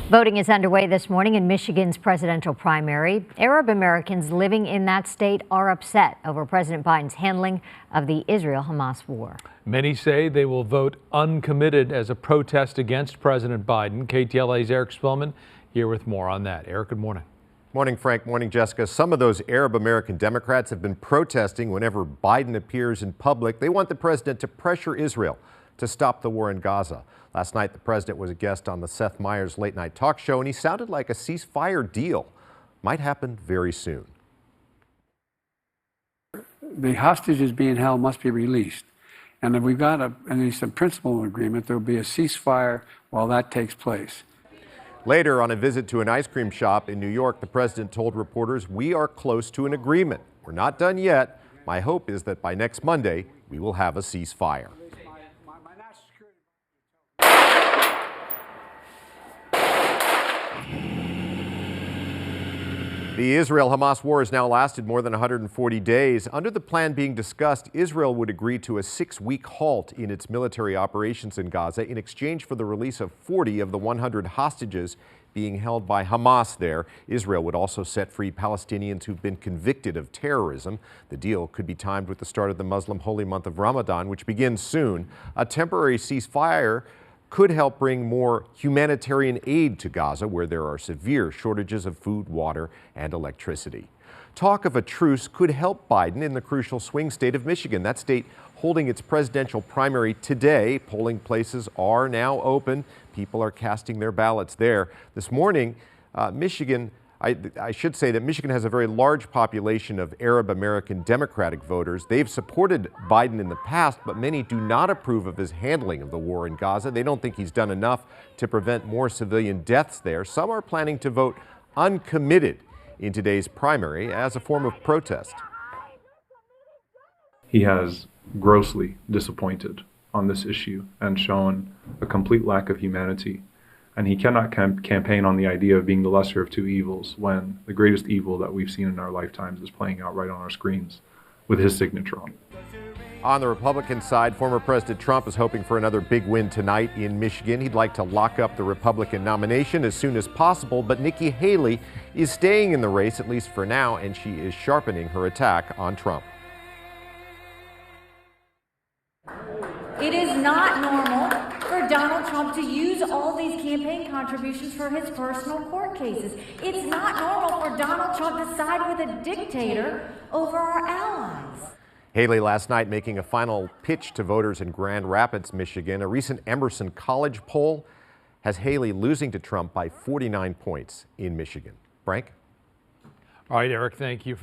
Voting is underway this morning in Michigan's presidential primary. Arab Americans living in that state are upset over President Biden's handling of the Israel-Hamas war. Many say they will vote uncommitted as a protest against President Biden. KTLA's Eric Spellman here with more on that. Eric, good morning. Morning, Frank. Morning, Jessica. Some of those Arab American Democrats have been protesting whenever Biden appears in public. They want the president to pressure Israel to stop the war in Gaza. Last night, the president was a guest on the Seth Meyers late night talk show, and he sounded like a ceasefire deal might happen very soon. The hostages being held must be released. And if we've got at least a principle agreement, there will be a ceasefire while that takes place. Later, on a visit to an ice cream shop in New York, the president told reporters, "We are close to an agreement. We're not done yet. My hope is that by next Monday, we will have a ceasefire." The Israel-Hamas war has now lasted more than 140 days. Under the plan being discussed, Israel would agree to a 6-week halt in its military operations in Gaza in exchange for the release of 40 of the 100 hostages being held by Hamas there. Israel would also set free Palestinians who've been convicted of terrorism. The deal could be timed with the start of the Muslim holy month of Ramadan, which begins soon. A temporary ceasefire could help bring more humanitarian aid to Gaza, where there are severe shortages of food, water, and electricity. Talk of a truce could help Biden in the crucial swing state of Michigan. That state holding its presidential primary today. Polling places are now open. People are casting their ballots there. This morning, Michigan, I should say that Michigan has a very large population of Arab American Democratic voters. They've supported Biden in the past, but many do not approve of his handling of the war in Gaza. They don't think he's done enough to prevent more civilian deaths there. Some are planning to vote uncommitted in today's primary as a form of protest. He has grossly disappointed on this issue and shown a complete lack of humanity. And he cannot campaign on the idea of being the lesser of two evils when the greatest evil that we've seen in our lifetimes is playing out right on our screens with his signature on it. On the Republican side, former President Trump is hoping for another big win tonight in Michigan. He'd like to lock up the Republican nomination as soon as possible, but Nikki Haley is staying in the race, at least for now, and she is sharpening her attack on Trump. It is not normal for Donald Trump to use all these campaign contributions for his personal court cases. It's not normal for Donald Trump to side with a dictator over our allies. Haley last night making a final pitch to voters in Grand Rapids, Michigan. A recent Emerson College poll has Haley losing to Trump by 49 points in Michigan. Frank? All right, Eric, thank you.